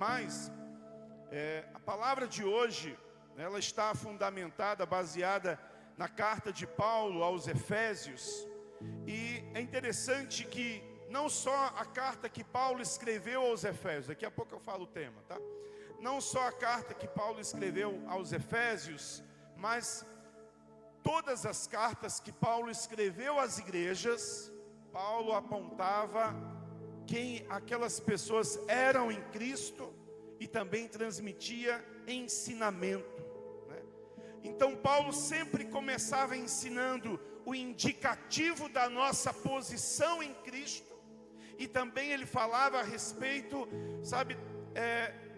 Mas a palavra de hoje, ela está fundamentada, baseada na carta de Paulo aos Efésios. E é interessante que não só a carta que Paulo escreveu aos Efésios, daqui a pouco eu falo o tema, tá? Não só a carta que Paulo escreveu aos Efésios, mas todas as cartas que Paulo escreveu às igrejas, Paulo apontava quem aquelas pessoas eram em Cristo e também transmitia ensinamento, né? Então Paulo sempre começava ensinando o indicativo da nossa posição em Cristo, e também ele falava a respeito,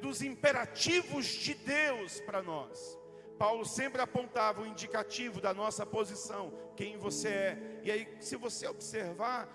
dos imperativos de Deus para nós. Paulo sempre apontava o indicativo da nossa posição, quem você é. E aí, se você observar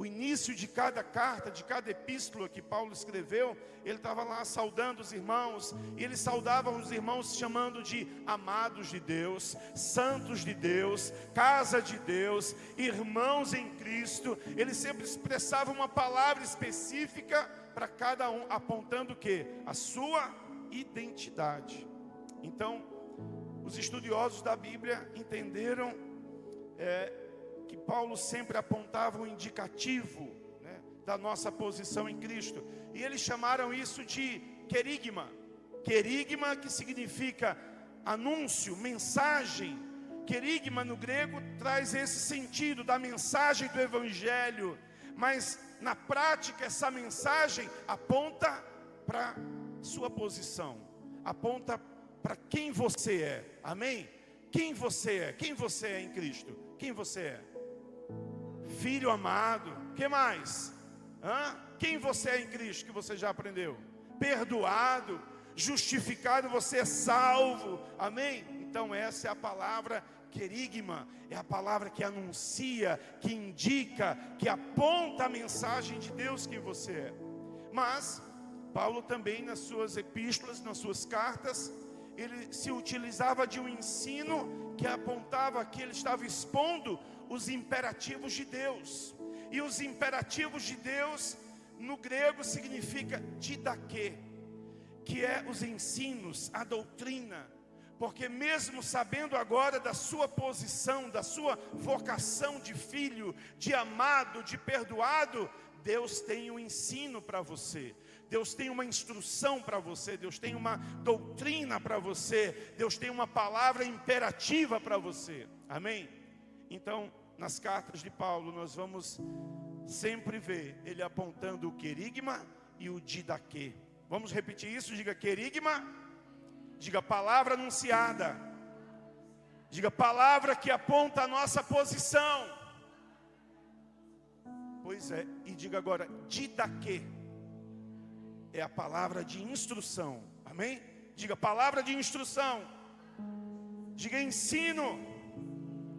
o início de cada carta, de cada epístola que Paulo escreveu, ele estava lá saudando os irmãos, e ele saudava os irmãos chamando de amados de Deus, santos de Deus, casa de Deus, irmãos em Cristo. Ele sempre expressava uma palavra específica para cada um, apontando o quê? A sua identidade. Então, os estudiosos da Bíblia entenderam que Paulo sempre apontava um indicativo, né, da nossa posição em Cristo. E eles chamaram isso de querigma. Querigma, que significa anúncio, mensagem. Querigma no grego traz esse sentido da mensagem do Evangelho. Mas na prática essa mensagem aponta para sua posição, aponta para quem você é. Amém? Quem você é? Quem você é em Cristo? Quem você é? Filho amado. Que mais? Quem você é em Cristo, que você já aprendeu? Perdoado, justificado, você é salvo. Amém? Então essa é a palavra querigma, é a palavra que anuncia, que indica, que aponta a mensagem de Deus quem você é. Mas Paulo também nas suas epístolas, nas suas cartas, ele se utilizava de um ensino que apontava que ele estava expondo os imperativos de Deus. E os imperativos de Deus no grego significa didaquê, que é os ensinos, a doutrina. Porque mesmo sabendo agora da sua posição, da sua vocação de filho, de amado, de perdoado, Deus tem um ensino para você. Deus tem uma instrução para você, Deus tem uma doutrina para você, Deus tem uma palavra imperativa para você. Amém? Então, nas cartas de Paulo, nós vamos sempre ver ele apontando o querigma e o didaquê. Vamos repetir isso? Diga querigma, diga palavra anunciada, diga palavra que aponta a nossa posição. Pois é, e diga agora didaquê. É a palavra de instrução. Amém? Diga palavra de instrução. Diga ensino.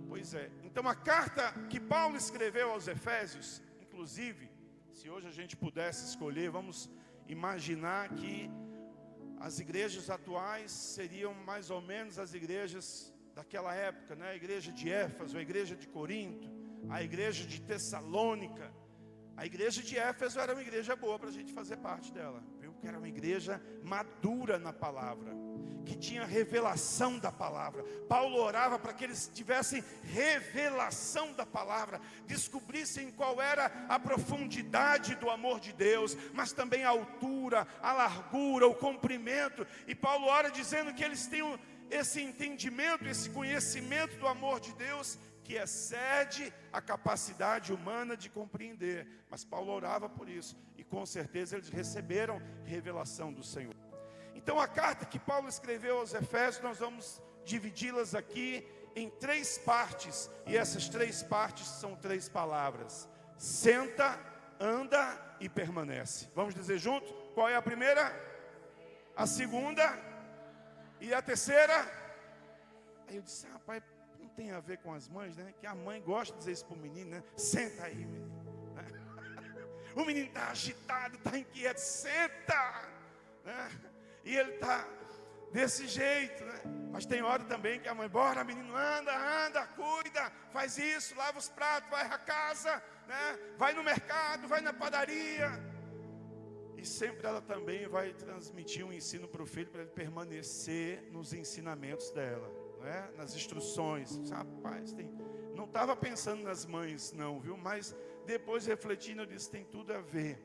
Pois é. Então a carta que Paulo escreveu aos Efésios, inclusive, se hoje a gente pudesse escolher, vamos imaginar que as igrejas atuais seriam mais ou menos as igrejas daquela época, né? A igreja de Éfeso, a igreja de Corinto, a igreja de Tessalônica. A igreja de Éfeso era uma igreja boa para a gente fazer parte dela, viu? Porque era uma igreja madura na palavra, que tinha revelação da palavra. Paulo orava para que eles tivessem revelação da palavra, descobrissem qual era a profundidade do amor de Deus, mas também a altura, a largura, o comprimento. E Paulo ora dizendo que eles tenham esse entendimento, esse conhecimento do amor de Deus, que excede a capacidade humana de compreender. Mas Paulo orava por isso, e com certeza eles receberam revelação do Senhor. Então a carta que Paulo escreveu aos Efésios, nós vamos dividi-las aqui em 3 partes, e essas 3 partes são 3 palavras: senta, anda e permanece. Vamos dizer junto? Qual é a primeira? A segunda? E a terceira? Aí eu disse, rapaz, não tem a ver com as mães, né? Que a mãe gosta de dizer isso para o menino, né? Senta aí, menino. O menino está agitado, está inquieto, senta, né? E ele está desse jeito, né? Mas tem hora também que a mãe, bora menino, anda, cuida, faz isso, lava os pratos, vai à casa, né? Vai no mercado, vai na padaria. E sempre ela também vai transmitir um ensino para o filho, para ele permanecer nos ensinamentos dela, né? Nas instruções. Rapaz, não estava pensando nas mães não, viu? Mas depois refletindo eu disse, tem tudo a ver.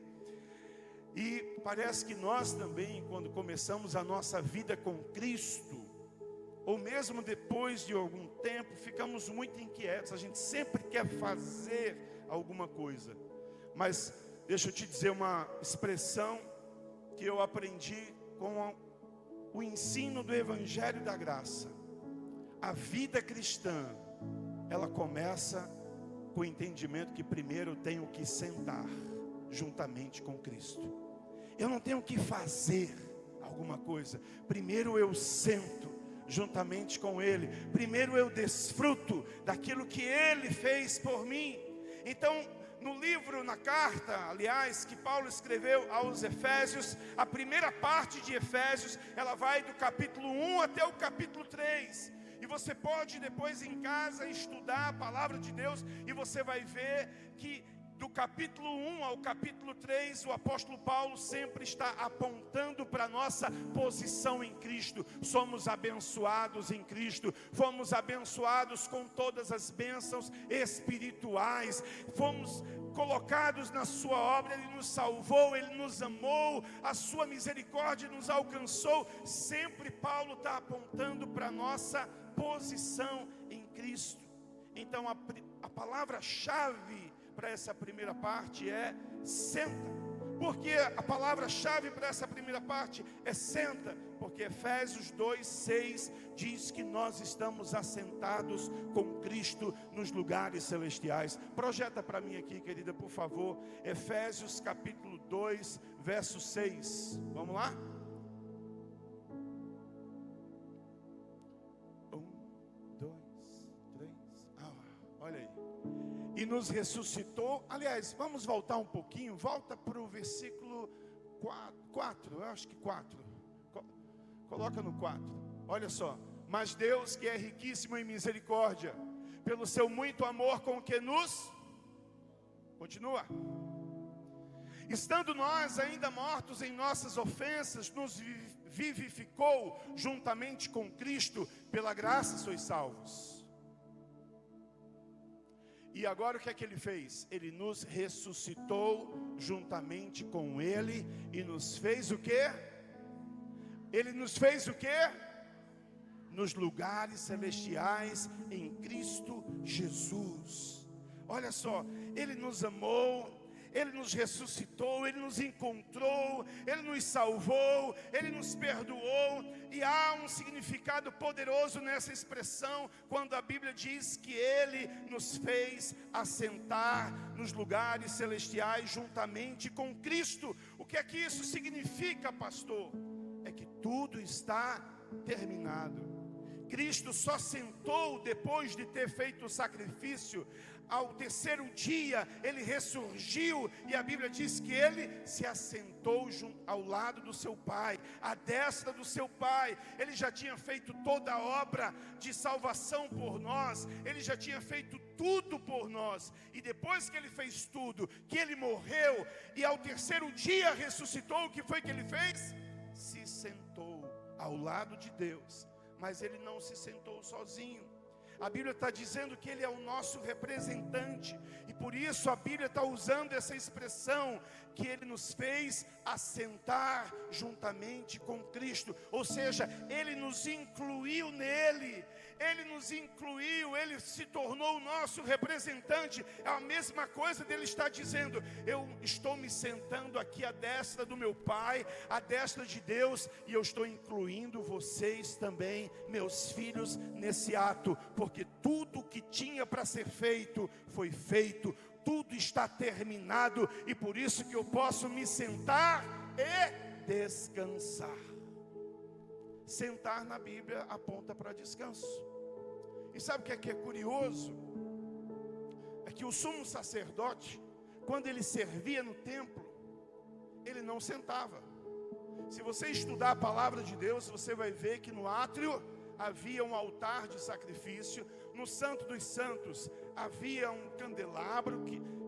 E parece que nós também, quando começamos a nossa vida com Cristo, ou mesmo depois de algum tempo, ficamos muito inquietos. A gente sempre quer fazer alguma coisa. Mas deixa eu te dizer uma expressão que eu aprendi com o ensino do Evangelho da Graça. A vida cristã, ela começa com o entendimento que primeiro eu tenho que sentar juntamente com Cristo. Eu não tenho que fazer alguma coisa. Primeiro eu sento juntamente com Ele. Primeiro eu desfruto daquilo que Ele fez por mim. Então, no livro, na carta, aliás, que Paulo escreveu aos Efésios, a primeira parte de Efésios, ela vai do capítulo 1 até o capítulo 3. E você pode depois em casa estudar a palavra de Deus, e você vai ver que do capítulo 1 ao capítulo 3, o apóstolo Paulo sempre está apontando para a nossa posição em Cristo. Somos abençoados em Cristo, fomos abençoados com todas as bênçãos espirituais, fomos colocados na sua obra, Ele nos salvou, Ele nos amou, a sua misericórdia nos alcançou. Sempre Paulo está apontando para a nossa posição em Cristo. Então a palavra-chave para essa primeira parte é senta. Porque a palavra-chave para essa primeira parte é senta. Porque Efésios 2:6 diz que nós estamos assentados com Cristo nos lugares celestiais. Projeta para mim aqui, querida, por favor. Efésios capítulo 2, verso 6. Vamos lá? 1, 2, 3. Olha aí. E nos ressuscitou. Aliás, vamos voltar um pouquinho. Volta para o versículo 4, eu acho que 4. Coloca no 4. Olha só. Mas Deus, que é riquíssimo em misericórdia, pelo seu muito amor com que nos... Continua. Estando nós ainda mortos em nossas ofensas, nos vivificou juntamente com Cristo. Pela graça sois salvos. E agora o que é que Ele fez? Ele nos ressuscitou juntamente com Ele e nos fez o quê? Ele nos fez o quê? Nos lugares celestiais em Cristo Jesus. Olha só, Ele nos amou, Ele nos ressuscitou, Ele nos encontrou, Ele nos salvou, Ele nos perdoou. E há um significado poderoso nessa expressão, quando a Bíblia diz que Ele nos fez assentar nos lugares celestiais juntamente com Cristo. O que é que isso significa, pastor? É que tudo está terminado. Cristo só sentou depois de ter feito o sacrifício. Ao terceiro dia Ele ressurgiu, e a Bíblia diz que Ele se assentou ao lado do seu Pai, à destra do seu Pai. Ele já tinha feito toda a obra de salvação por nós, Ele já tinha feito tudo por nós. E depois que Ele fez tudo, que Ele morreu e ao terceiro dia ressuscitou, o que foi que Ele fez? Se sentou ao lado de Deus. Mas Ele não se sentou sozinho. A Bíblia está dizendo que Ele é o nosso representante, e por isso a Bíblia está usando essa expressão, que Ele nos fez assentar juntamente com Cristo. Ou seja, Ele nos incluiu nele, Ele nos incluiu, Ele se tornou o nosso representante. É a mesma coisa dele estar dizendo: eu estou me sentando aqui à destra do meu Pai, à destra de Deus, e eu estou incluindo vocês também, meus filhos, nesse ato, porque tudo que tinha para ser feito foi feito, tudo está terminado, e por isso que eu posso me sentar e descansar. Sentar na Bíblia aponta para descanso. E sabe o que é curioso? É que o sumo sacerdote, quando ele servia no templo, ele não sentava. Se você estudar a palavra de Deus, você vai ver que no átrio havia um altar de sacrifício. No Santo dos Santos havia um candelabro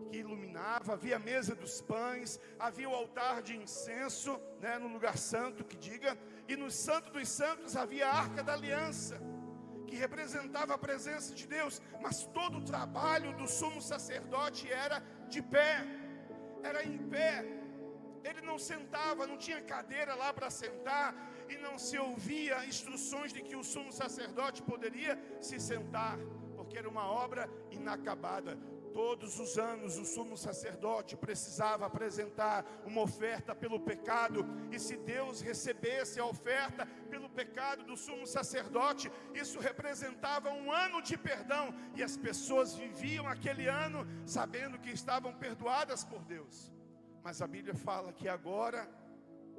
que iluminava, havia a mesa dos pães, havia o altar de incenso, né, no lugar santo, que diga, e no Santo dos Santos havia a Arca da Aliança, que representava a presença de Deus. Mas todo o trabalho do sumo sacerdote era de pé, era em pé. Ele não sentava, não tinha cadeira lá para sentar, e não se ouvia instruções de que o sumo sacerdote poderia se sentar, porque era uma obra inacabada. Todos os anos o sumo sacerdote precisava apresentar uma oferta pelo pecado, e se Deus recebesse a oferta pelo pecado do sumo sacerdote, isso representava um ano de perdão, e as pessoas viviam aquele ano sabendo que estavam perdoadas por Deus. Mas a Bíblia fala que agora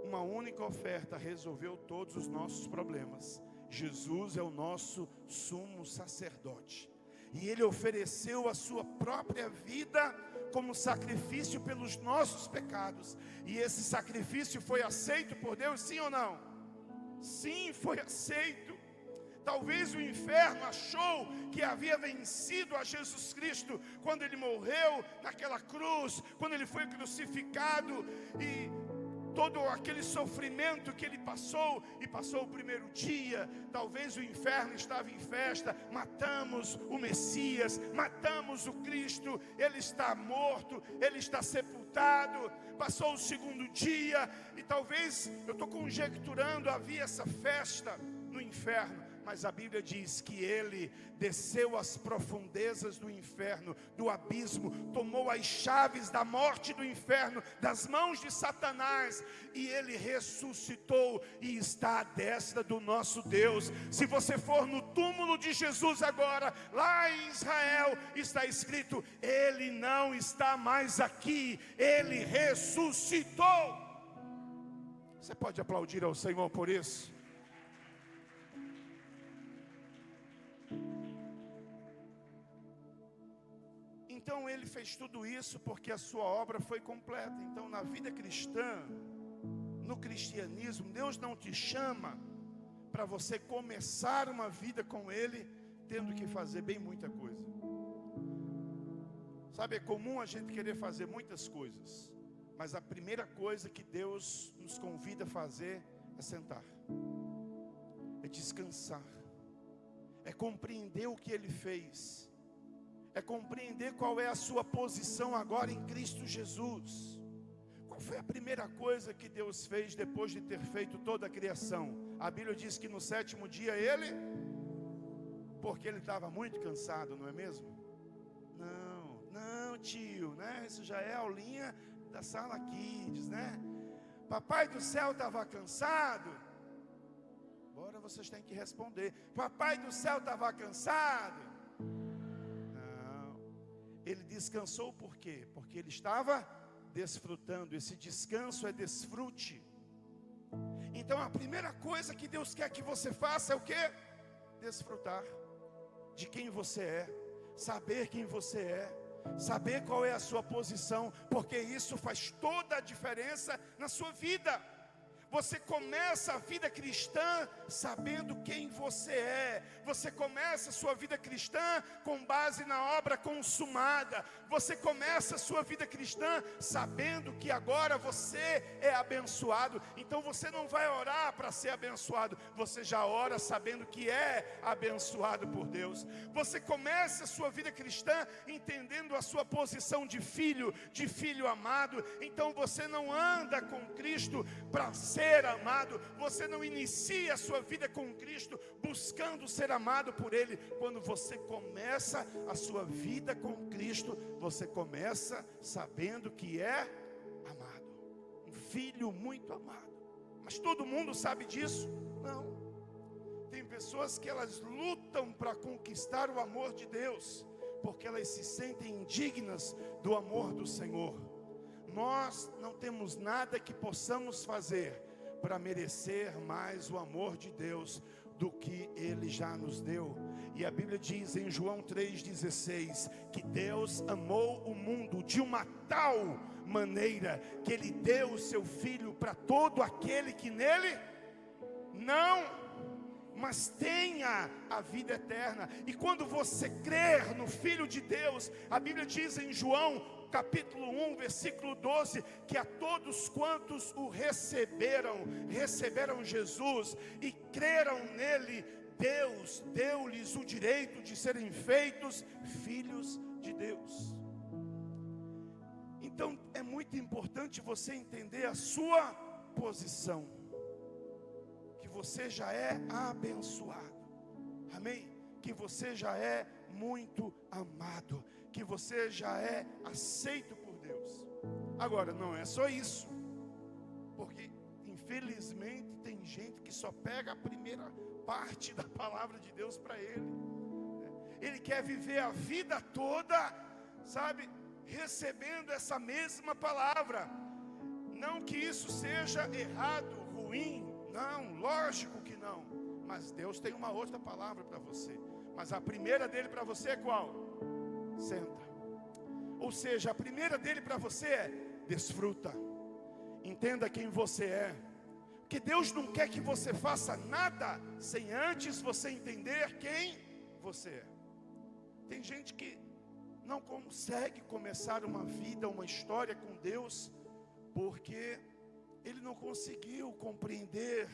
uma única oferta resolveu todos os nossos problemas. Jesus é o nosso sumo sacerdote, e Ele ofereceu a sua própria vida como sacrifício pelos nossos pecados. E esse sacrifício foi aceito por Deus, sim ou não? Sim, foi aceito. Talvez o inferno achou que havia vencido a Jesus Cristo quando Ele morreu naquela cruz, quando Ele foi crucificado, e todo aquele sofrimento que Ele passou, e passou o primeiro dia. Talvez o inferno estava em festa: matamos o Messias, matamos o Cristo, Ele está morto, Ele está sepultado. Passou o segundo dia, e talvez, eu estou conjecturando, havia essa festa no inferno. Mas a Bíblia diz que Ele desceu às profundezas do inferno, do abismo, tomou as chaves da morte do inferno das mãos de Satanás, e Ele ressuscitou e está à destra do nosso Deus. Se você for no túmulo de Jesus agora, lá em Israel, está escrito: Ele não está mais aqui, Ele ressuscitou. Você pode aplaudir ao Senhor por isso? Então Ele fez tudo isso porque a sua obra foi completa. Então, na vida cristã, no cristianismo, Deus não te chama para você começar uma vida com Ele tendo que fazer bem muita coisa. Sabe, é comum a gente querer fazer muitas coisas, mas a primeira coisa que Deus nos convida a fazer é sentar, é descansar, é compreender o que Ele fez, é compreender qual é a sua posição agora em Cristo Jesus. Qual foi a primeira coisa que Deus fez depois de ter feito toda a criação? A Bíblia diz que no sétimo dia Ele, porque Ele estava muito cansado, não é mesmo? Não tio, né? Isso já é a aulinha da sala Kids, né? Papai do céu estava cansado. Agora vocês têm que responder. Papai do céu estava cansado. Ele descansou por quê? Porque Ele estava desfrutando. Esse descanso é desfrute. Então a primeira coisa que Deus quer que você faça é o quê? Desfrutar de quem você é, saber quem você é, saber qual é a sua posição, porque isso faz toda a diferença na sua vida. Você começa a vida cristã sabendo quem você é. Você começa a sua vida cristã com base na obra consumada. Você começa a sua vida cristã sabendo que agora você é abençoado. Então você não vai orar para ser abençoado, você já ora sabendo que é abençoado por Deus. Você começa a sua vida cristã entendendo a sua posição de filho amado. Então você não anda com Cristo para ser amado, você não inicia a sua vida com Cristo buscando ser amado por Ele. Quando você começa a sua vida com Cristo, você começa sabendo que é amado, um filho muito amado. Mas todo mundo sabe disso? Não. Tem pessoas que elas lutam para conquistar o amor de Deus, porque elas se sentem indignas do amor do Senhor. Nós não temos nada que possamos fazer para merecer mais o amor de Deus do que Ele já nos deu. E a Bíblia diz em João 3,16 que Deus amou o mundo de uma tal maneira que Ele deu o seu Filho para todo aquele que nele não mas tenha a vida eterna. E quando você crer no Filho de Deus, a Bíblia diz em João capítulo 1, versículo 12, que a todos quantos o receberam Jesus e creram nele, Deus deu-lhes o direito de serem feitos filhos de Deus. Então é muito importante você entender a sua posição, que você já é abençoado, amém? Que você já é muito amado, que você já é aceito por Deus. Agora, não é só isso, porque infelizmente tem gente que só pega a primeira parte da palavra de Deus para ele. Ele quer viver a vida toda, sabe, recebendo essa mesma palavra. Não que isso seja errado, ruim, não, lógico que não. Mas Deus tem uma outra palavra para você. Mas a primeira dele para você é qual? Senta. Ou seja, a primeira dele para você é desfruta. Entenda quem você é. Porque Deus não quer que você faça nada sem antes você entender quem você é. Tem gente que não consegue começar uma vida, uma história com Deus, porque ele não conseguiu compreender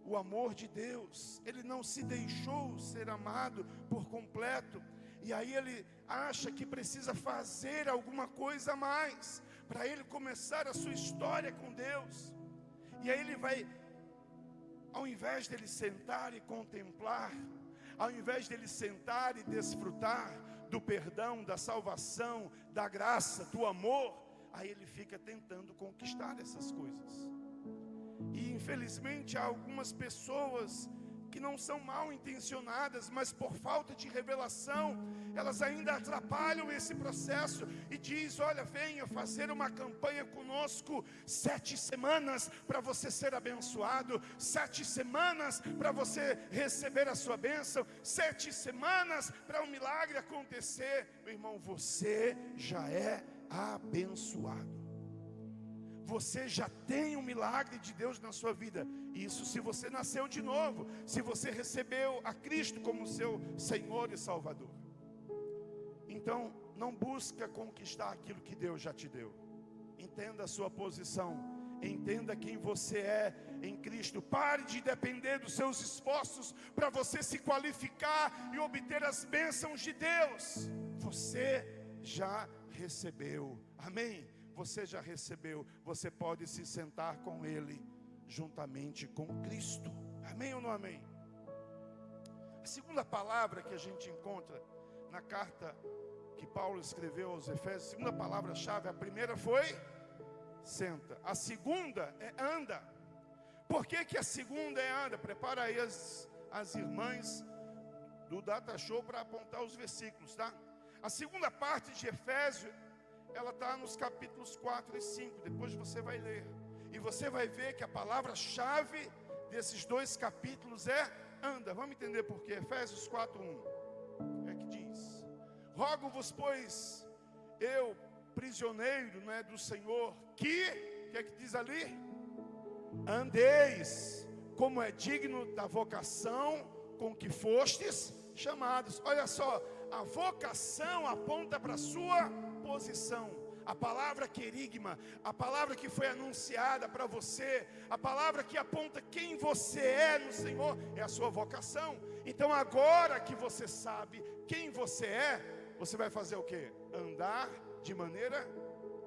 o amor de Deus. Ele não se deixou ser amado por completo. E aí ele acha que precisa fazer alguma coisa a mais para ele começar a sua história com Deus. E aí ele vai, ao invés dele sentar e contemplar, ao invés dele sentar e desfrutar do perdão, da salvação, da graça, do amor, aí ele fica tentando conquistar essas coisas. E infelizmente há algumas pessoas que não são mal intencionadas, mas por falta de revelação, elas ainda atrapalham esse processo e diz: olha, venha fazer uma campanha conosco, 7 semanas para você ser abençoado, 7 semanas para você receber a sua bênção, 7 semanas para um milagre acontecer. Meu irmão, você já é abençoado. Você já tem um milagre de Deus na sua vida. Isso se você nasceu de novo, se você recebeu a Cristo como seu Senhor e Salvador. Então, não busca conquistar aquilo que Deus já te deu. Entenda a sua posição, entenda quem você é em Cristo. Pare de depender dos seus esforços para você se qualificar e obter as bênçãos de Deus. Você já recebeu, amém? Você já recebeu, você pode se sentar com Ele, juntamente com Cristo, amém ou não amém? A segunda palavra que a gente encontra na carta que Paulo escreveu aos Efésios, a segunda palavra-chave, a primeira foi senta, a segunda é anda. Por que que a segunda é anda? Prepara aí as irmãs do Data Show para apontar os versículos, tá? A segunda parte de Efésios, ela está nos capítulos 4 e 5, depois você vai ler, e você vai ver que a palavra-chave desses 2 capítulos é anda. Vamos entender por quê. Efésios 4:1 é que diz: rogo-vos, pois, eu, prisioneiro, do Senhor, que é que diz ali? Andeis como é digno da vocação com que fostes chamados. Olha só, a vocação aponta para a sua posição. A palavra querigma, a palavra que foi anunciada para você, a palavra que aponta quem você é no Senhor, é a sua vocação. Então agora que você sabe quem você é, você vai fazer o quê? Andar de maneira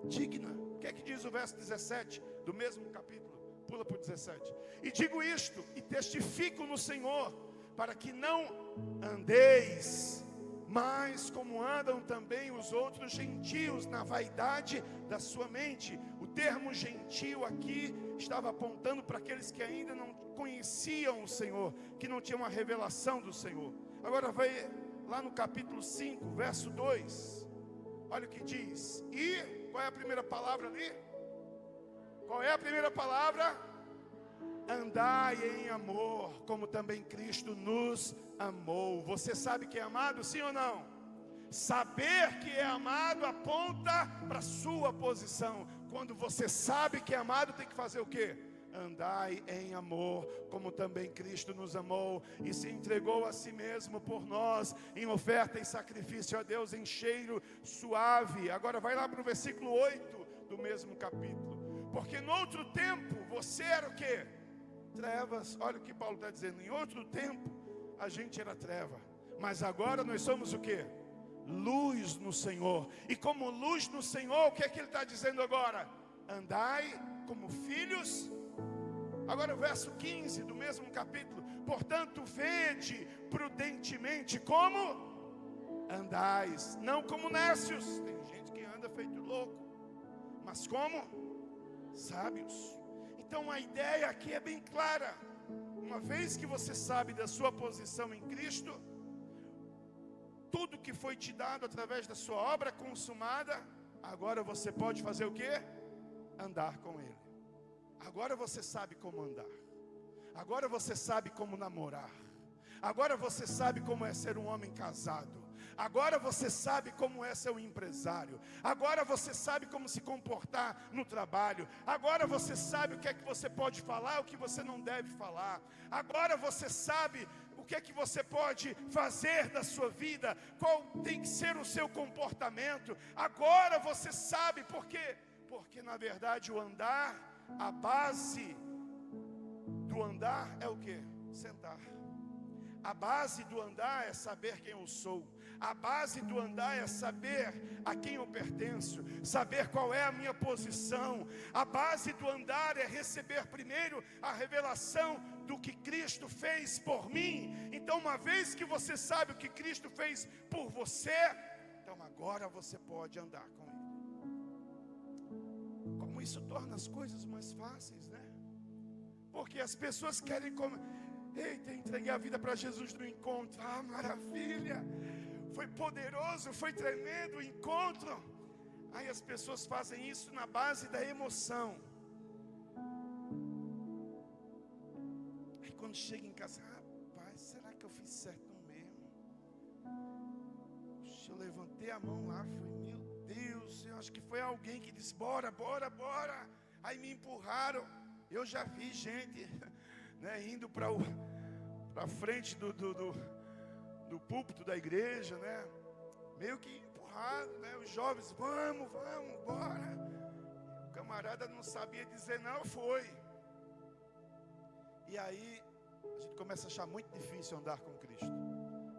digna. O que é que diz o verso 17 do mesmo capítulo? Pula para o 17. E digo isto, e testifico no Senhor, para que não andeis mas como andam também os outros gentios na vaidade da sua mente. O termo gentio aqui estava apontando para aqueles que ainda não conheciam o Senhor, que não tinham a revelação do Senhor. Agora vai lá no capítulo 5, verso 2. Olha o que diz. E qual é a primeira palavra ali? Qual é a primeira palavra? Andai em amor, como também Cristo nos amou. Você sabe que é amado, sim ou não? Saber que é amado aponta para a sua posição. Quando você sabe que é amado, tem que fazer o quê? andai em amor, como também Cristo nos amou e se entregou a si mesmo por nós, em oferta e sacrifício a Deus em cheiro suave. Agora vai lá para o versículo 8 do mesmo capítulo. Porque no outro tempo, você era o quê? Trevas. Olha o que Paulo está dizendo. Em outro tempo, a gente era treva. Mas agora nós somos o quê? Luz no Senhor. E como luz no Senhor, o que é que ele está dizendo agora? Andai como filhos. Agora o verso 15 do mesmo capítulo. Portanto, vede prudentemente como andais, não como nércios. Tem gente que anda feito louco, mas como sábios. Então a ideia aqui é bem clara. Uma vez que você sabe da sua posição em Cristo, tudo que foi te dado através da sua obra consumada, agora você pode fazer o quê? Andar com Ele. Agora você sabe como andar. Agora você sabe como namorar. Agora você sabe como é ser um homem casado. Agora você sabe como é ser um empresário. Agora você sabe como se comportar no trabalho. Agora você sabe o que é que você pode falar, o que você não deve falar. Agora você sabe o que é que você pode fazer da sua vida, qual tem que ser o seu comportamento. Agora você sabe por quê? Porque na verdade o andar, a base do andar é o quê? Sentar. A base do andar é saber quem eu sou. A base do andar é saber a quem eu pertenço, saber qual é a minha posição. A base do andar é receber primeiro a revelação do que Cristo fez por mim. Então, uma vez que você sabe o que Cristo fez por você, então agora você pode andar com Ele. Como isso torna as coisas mais fáceis, né? Porque as pessoas querem eita, entreguei a vida para Jesus no encontro. Ah, maravilha! Foi poderoso, foi tremendo o encontro. Aí as pessoas fazem isso na base da emoção. Aí quando chega em casa, rapaz, será que eu fiz certo mesmo? Puxa, eu levantei a mão lá, falei, meu Deus, eu acho que foi alguém que disse, bora, bora, bora. Aí me empurraram. Eu já vi gente, né, indo para a frente do púlpito da igreja, né, meio que empurrado, né, os jovens, vamos, bora. O camarada não sabia dizer não, foi. E aí a gente começa a achar muito difícil andar com Cristo.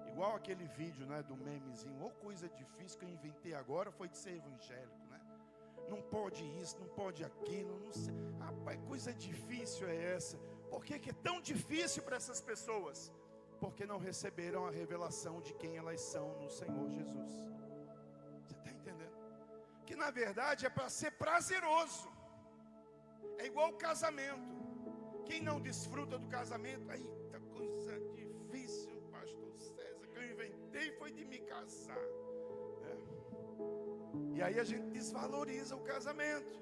Igual aquele vídeo, né, do memezinho, ou coisa difícil que eu inventei agora foi de ser evangélico, né? Não pode isso, não pode aquilo, não sei. Rapaz, coisa difícil é essa? Por que é tão difícil para essas pessoas? Porque não receberam a revelação de quem elas são no Senhor Jesus. Você está entendendo? Que na verdade é para ser prazeroso. É igual o casamento. Quem não desfruta do casamento, eita, coisa difícil, pastor César, que eu inventei foi de me casar. E aí a gente desvaloriza o casamento,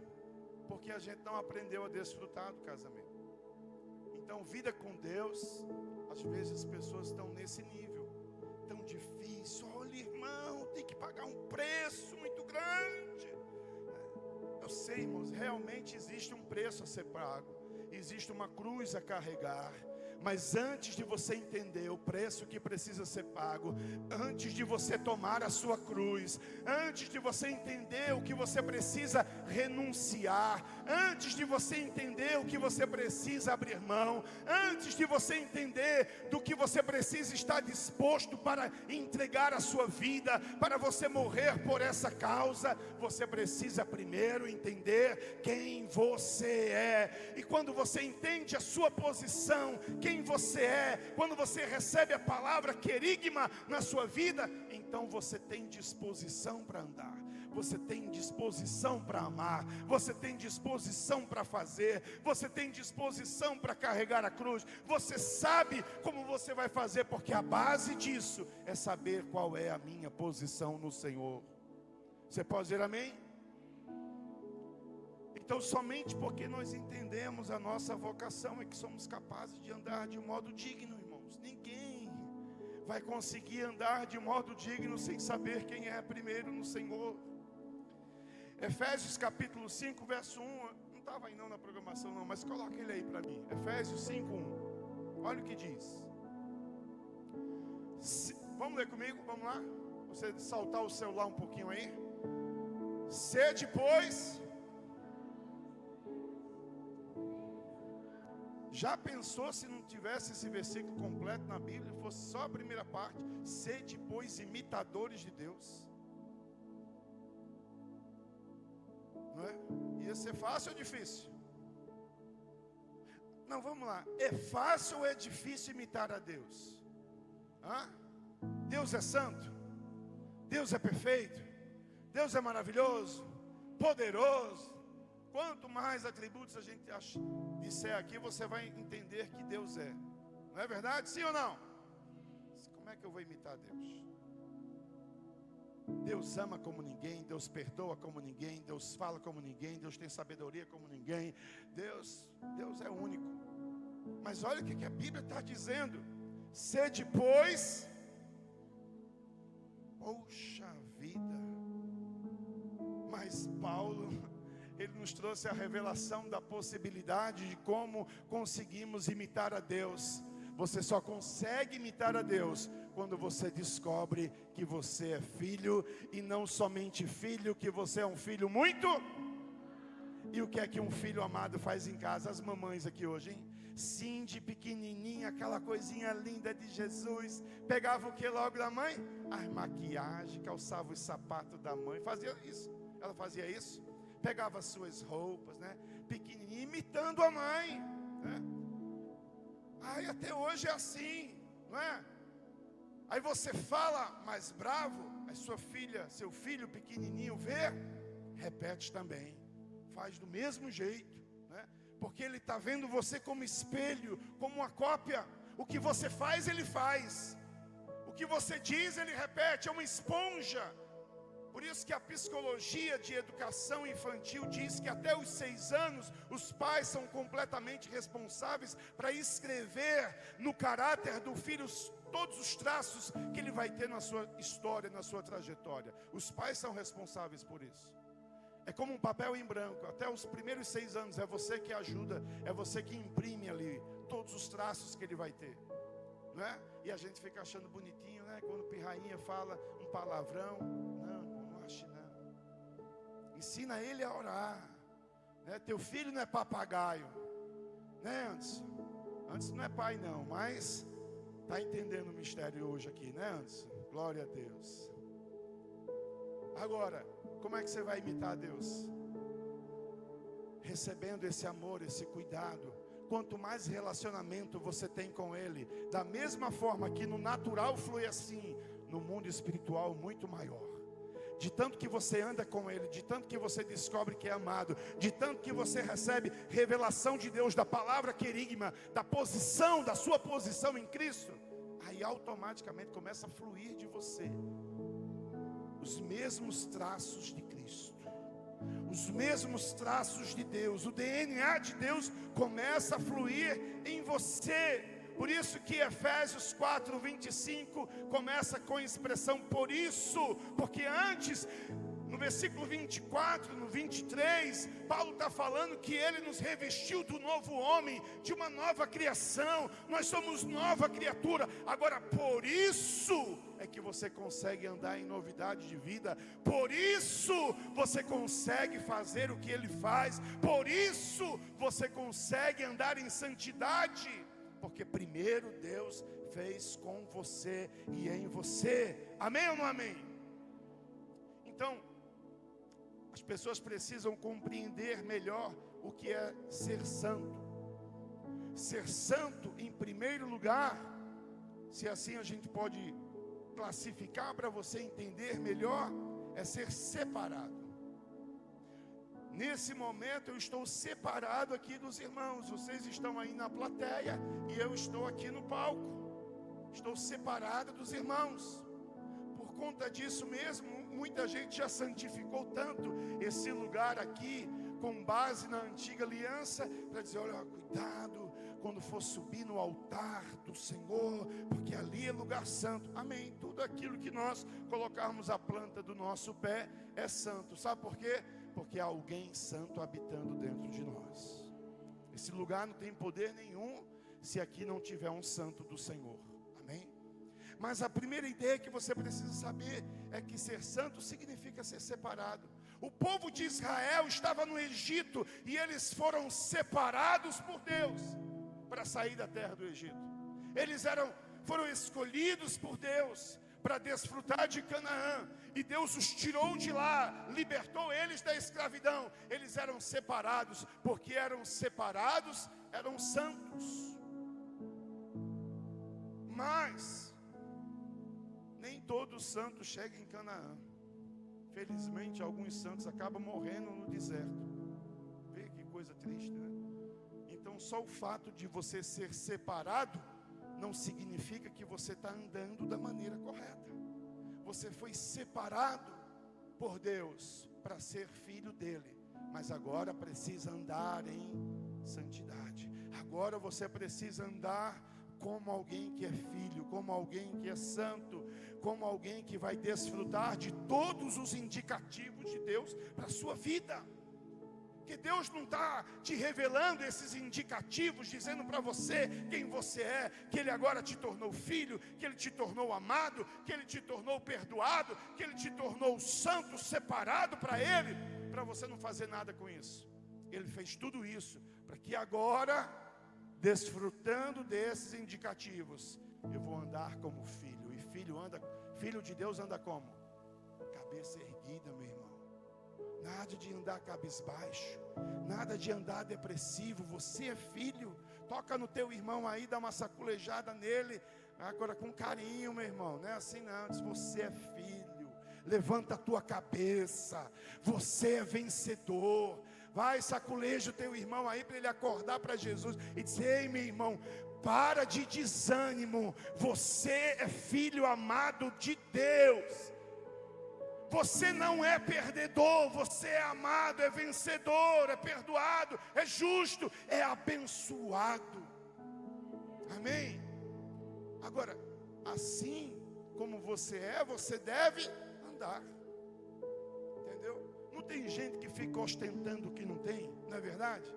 porque a gente não aprendeu a desfrutar do casamento. Então, vida com Deus, às vezes as pessoas estão nesse nível, tão difícil. Olha, irmão, tem que pagar um preço muito grande. Eu sei, irmãos, realmente existe um preço a ser pago, existe uma cruz a carregar. Mas antes de você entender o preço que precisa ser pago, antes de você tomar a sua cruz, antes de você entender o que você precisa renunciar, antes de você entender o que você precisa abrir mão, antes de você entender do que você precisa estar disposto para entregar a sua vida, para você morrer por essa causa, você precisa primeiro entender quem você é. E quando você entende a sua posição, quem você é, quando você recebe a palavra querigma na sua vida, então você tem disposição para andar, você tem disposição para amar, você tem disposição para fazer, você tem disposição para carregar a cruz, você sabe como você vai fazer, porque a base disso é saber qual é a minha posição no Senhor. Você pode dizer amém? Então, somente porque nós entendemos a nossa vocação é que somos capazes de andar de modo digno, irmãos. Ninguém vai conseguir andar de modo digno sem saber quem é primeiro no Senhor. Efésios capítulo 5, verso 1, não está estava aí não na programação não, mas coloca ele aí para mim. Efésios 5:1. Olha o que diz. Vamos ler comigo, vamos lá. Você saltar o celular um pouquinho aí. Sede, pois. Já pensou se não tivesse esse versículo completo na Bíblia, fosse só a primeira parte? Sede, pois, imitadores de Deus. Não é? Ia ser fácil ou difícil? Não, vamos lá. É fácil ou é difícil imitar a Deus? Hã? Deus é santo? Deus é perfeito? Deus é maravilhoso? Poderoso? Quanto mais atributos a gente disser aqui, você vai entender que Deus é. Não é verdade? Sim ou não? Como é que eu vou imitar Deus? Deus ama como ninguém, Deus perdoa como ninguém, Deus fala como ninguém, Deus tem sabedoria como ninguém. Deus é único. Mas olha o que a Bíblia está dizendo. Sede, pois, poxa vida. Mas Paulo, ele nos trouxe a revelação da possibilidade de como conseguimos imitar a Deus. Você só consegue imitar a Deus quando você descobre que você é filho, e não somente filho, que você é um filho muito. E o que é que um filho amado faz em casa? As mamães aqui hoje, hein? Cindy, pequenininha, aquela coisinha linda de Jesus, pegava o que logo da mãe? As maquiagens, calçava os sapatos da mãe, fazia isso. Ela fazia isso, pegava as suas roupas, né? Pequenininha, imitando a mãe, né? Ai, até hoje é assim, não é? Aí você fala mais bravo, aí sua filha, seu filho pequenininho vê, repete também, faz do mesmo jeito, né? Porque ele está vendo você como espelho, como uma cópia. O que você faz, ele faz. O que você diz, ele repete, é uma esponja. Por isso que a psicologia de educação infantil diz que até os 6 anos, os pais são completamente responsáveis para escrever no caráter do filho todos os traços que ele vai ter na sua história, na sua trajetória. Os pais são responsáveis por isso. É como um papel em branco. Até os primeiros 6 anos é você que ajuda, é você que imprime ali todos os traços que ele vai ter, não é? E a gente fica achando bonitinho, né? Quando o pirrainha fala um palavrão, não ache não. Ensina ele a orar, né? Teu filho não é papagaio, né, Anderson? Anderson não é pai não, mas está entendendo o mistério hoje aqui, né, Anderson? Glória a Deus. Agora, como é que você vai imitar a Deus? Recebendo esse amor, esse cuidado. Quanto mais relacionamento você tem com Ele, da mesma forma que no natural flui assim, no mundo espiritual muito maior. De tanto que você anda com Ele, de tanto que você descobre que é amado, de tanto que você recebe revelação de Deus, da palavra querigma, da posição, da sua posição em Cristo, aí automaticamente começa a fluir de você os mesmos traços de Cristo, os mesmos traços de Deus. O DNA de Deus começa a fluir em você. Por isso que Efésios 4:25 começa com a expressão por isso, porque antes, no versículo 24, no 23, Paulo está falando que ele nos revestiu do novo homem, de uma nova criação. Nós somos nova criatura. Agora, por isso é que você consegue andar em novidade de vida. Por isso você consegue fazer o que ele faz. Por isso você consegue andar em santidade. Porque primeiro Deus fez com você e em você. Amém ou não amém? Então, as pessoas precisam compreender melhor o que é ser santo. Ser santo, em primeiro lugar, se assim a gente pode classificar para você entender melhor, é ser separado. Nesse momento eu estou separado aqui dos irmãos. Vocês estão aí na plateia e eu estou aqui no palco. Estou separado dos irmãos. Por conta disso mesmo, muita gente já santificou tanto esse lugar aqui, com base na antiga aliança, para dizer, olha, cuidado quando for subir no altar do Senhor, porque ali é lugar santo. Amém. Tudo aquilo que nós colocarmos a planta do nosso pé é santo. Sabe por quê? Porque há alguém santo habitando dentro de nós. Esse lugar não tem poder nenhum se aqui não tiver um santo do Senhor. Amém? Mas a primeira ideia que você precisa saber é que ser santo significa ser separado. O povo de Israel estava no Egito e eles foram separados por Deus para sair da terra do Egito. Eles foram escolhidos por Deus para desfrutar de Canaã, e Deus os tirou de lá, libertou eles da escravidão. Eles eram separados, porque eram separados, eram santos. Mas nem todo santo chega em Canaã. Felizmente alguns santos acabam morrendo no deserto. Vê que coisa triste, né? Então só o fato de você ser separado não significa que você está andando da maneira correta. Você foi separado por Deus para ser filho dele, mas agora precisa andar em santidade. Agora você precisa andar como alguém que é filho, como alguém que é santo, como alguém que vai desfrutar de todos os indicativos de Deus para a sua vida. Que Deus não está te revelando esses indicativos, dizendo para você quem você é, que Ele agora te tornou filho, que Ele te tornou amado, que Ele te tornou perdoado, que Ele te tornou santo, separado para Ele, para você não fazer nada com isso. Ele fez tudo isso para que agora, desfrutando desses indicativos, eu vou andar como filho. E filho de Deus anda como? Cabeça erguida, meu irmão. Nada de andar cabisbaixo, nada de andar depressivo. Você é filho. Toca no teu irmão aí, dá uma saculejada nele, agora com carinho, meu irmão. Não é assim não, diz: você é filho. Levanta a tua cabeça, você é vencedor. Vai, saculeja o teu irmão aí para ele acordar para Jesus e dizer: ei, meu irmão, para de desânimo. Você é filho amado de Deus. Você não é perdedor, você é amado, é vencedor, é perdoado, é justo, é abençoado. Amém? Agora, assim como você é, você deve andar. Entendeu? Não tem gente que fica ostentando o que não tem, não é verdade?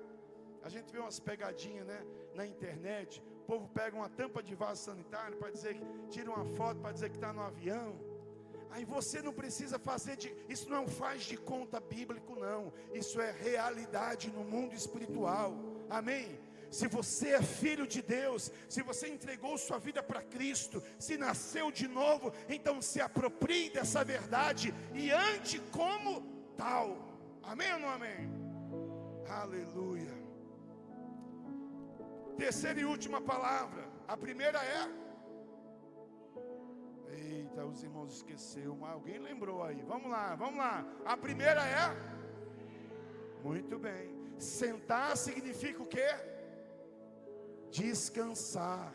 A gente vê umas pegadinhas, né, na internet. O povo pega uma tampa de vaso sanitário para dizer que tira uma foto para dizer que está no avião. Aí você não precisa fazer isso não faz de conta bíblico, não. Isso é realidade no mundo espiritual. Amém? Se você é filho de Deus, se você entregou sua vida para Cristo, se nasceu de novo, então se aproprie dessa verdade e ande como tal. Amém ou não amém? Aleluia. Terceira e última palavra. A primeira é... Eita, os irmãos esqueceram, mas alguém lembrou aí. Vamos lá. A primeira é... Muito bem. Sentar significa o quê? Descansar.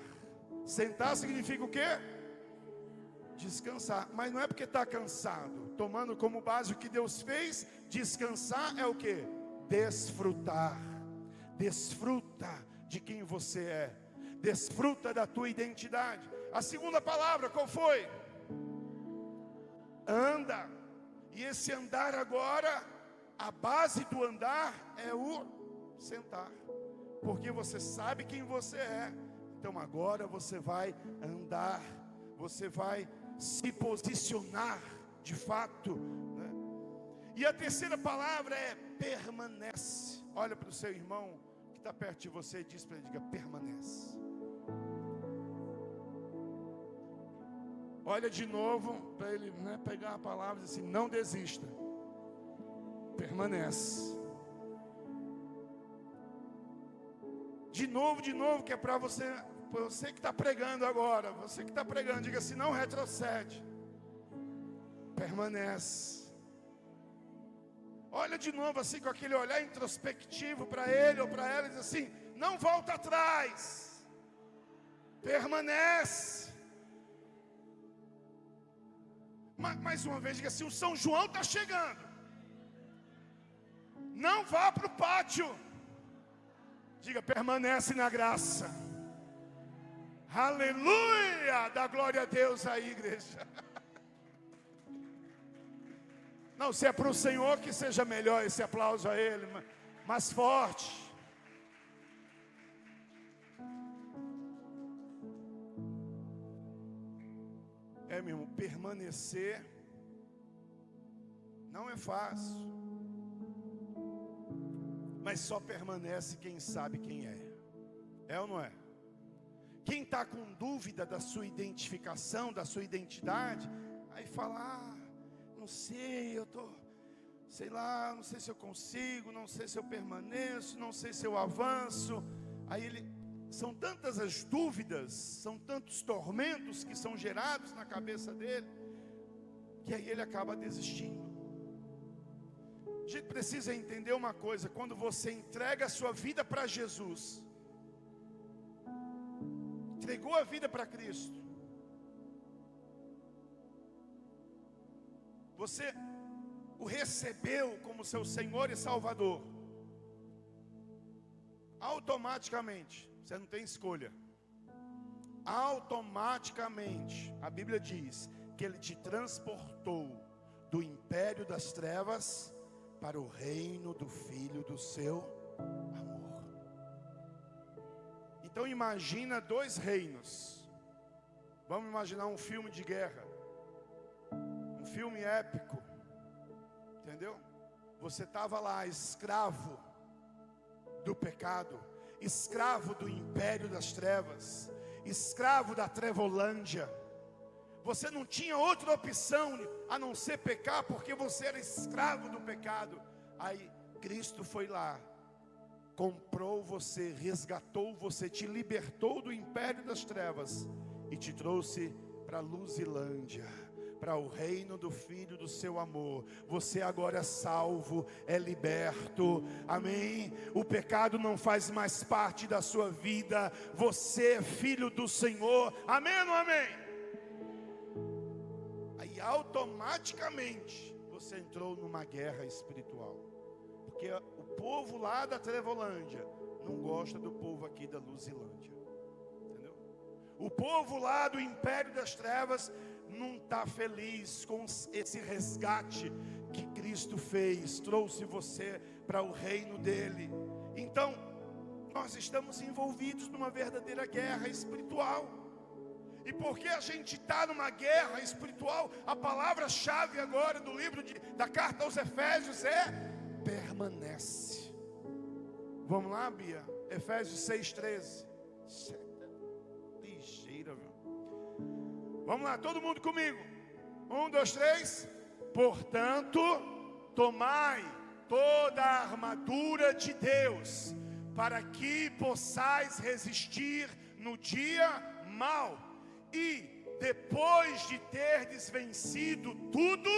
Sentar significa o quê? Descansar. Mas não é porque está cansado. Tomando como base o que Deus fez, descansar é o quê? Desfrutar. Desfruta de quem você é. Desfruta da tua identidade. A segunda palavra, qual foi? Anda. E esse andar agora, a base do andar é o sentar. Porque você sabe quem você é. Então agora você vai andar. Você vai se posicionar de fato, né? E a terceira palavra é permanece. Olha para o seu irmão que está perto de você e diz para ele, diga: permanece. Olha de novo para ele, né, pegar a palavra e dizer assim: não desista. Permanece. De novo, que é para você que está pregando agora, você que está pregando, diga assim: não retrocede. Permanece. Olha de novo assim com aquele olhar introspectivo para ele ou para ela e diz assim: não volta atrás. Permanece. Mais uma vez, diga assim: o São João está chegando. Não vá para o pátio. Diga: permanece na graça. Aleluia! Dá glória a Deus aí, igreja. Não, se é para o Senhor, que seja melhor esse aplauso a Ele, mais forte. Meu irmão, permanecer não é fácil, mas só permanece quem sabe quem é. É ou não é? Quem está com dúvida da sua identificação, da sua identidade, aí fala, não sei, eu estou, sei lá, não sei se eu consigo, não sei se eu permaneço, não sei se eu avanço. Aí são tantas as dúvidas, são tantos tormentos que são gerados na cabeça dele, que aí ele acaba desistindo. A gente precisa entender uma coisa: quando você entrega a sua vida para Jesus, entregou a vida para Cristo, você o recebeu como seu Senhor e Salvador, automaticamente, você não tem escolha, automaticamente, a Bíblia diz que Ele te transportou do império das trevas para o reino do Filho do seu amor. Então imagina dois reinos. Vamos imaginar um filme de guerra, um filme épico, entendeu? Você estava lá, escravo do pecado, escravo do império das trevas, escravo da Trevolândia. Você não tinha outra opção a não ser pecar, porque você era escravo do pecado. Aí Cristo foi lá, comprou você, resgatou você, te libertou do império das trevas e te trouxe para a Luzilândia, para o reino do Filho do seu amor. Você agora é salvo, é liberto, amém? O pecado não faz mais parte da sua vida, você é filho do Senhor, amém ou não amém? Aí automaticamente você entrou numa guerra espiritual, porque o povo lá da Trevolândia não gosta do povo aqui da Luzilândia, entendeu? O povo lá do império das trevas não está feliz com esse resgate que Cristo fez, trouxe você para o reino dele. Então nós estamos envolvidos numa verdadeira guerra espiritual. E porque a gente está numa guerra espiritual, a palavra-chave agora do livro da carta aos Efésios é permanece. Vamos lá, Bia? Efésios 6,13. Ligeira, viu? Vamos lá, todo mundo comigo. 1, 2, 3. Portanto, tomai toda a armadura de Deus, para que possais resistir no dia mau, e depois de terdes vencido tudo,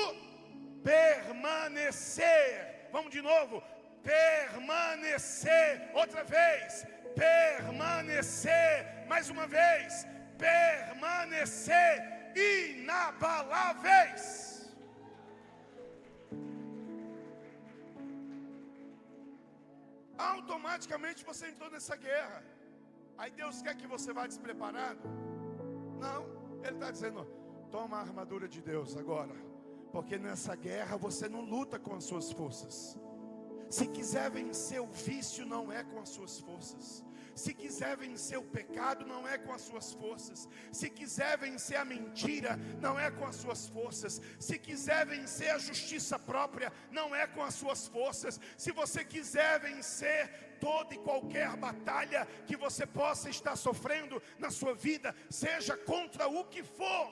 permanecer. Vamos de novo. Permanecer. Outra vez. Permanecer. Mais uma vez. Permanecer inabaláveis. Automaticamente você entrou nessa guerra. Aí Deus quer que você vá despreparado? Não, Ele está dizendo: toma a armadura de Deus agora, porque nessa guerra você não luta com as suas forças. Se quiser vencer o vício, não é com as suas forças. Se quiser vencer o pecado, não é com as suas forças. Se quiser vencer a mentira, não é com as suas forças. Se quiser vencer a justiça própria, não é com as suas forças. Se você quiser vencer toda e qualquer batalha que você possa estar sofrendo na sua vida, seja contra o que for,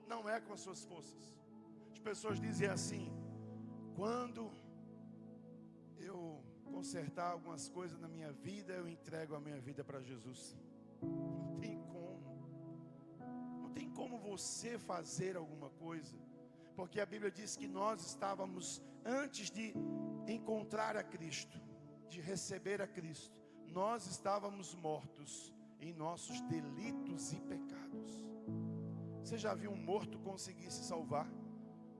não é com as suas forças. As pessoas dizem assim: quando eu consertar algumas coisas na minha vida, eu entrego a minha vida para Jesus. Não tem como. Não tem como você fazer alguma coisa, porque a Bíblia diz que nós estávamos, antes de encontrar a Cristo, de receber a Cristo, nós estávamos mortos em nossos delitos e pecados. Você já viu um morto conseguir se salvar?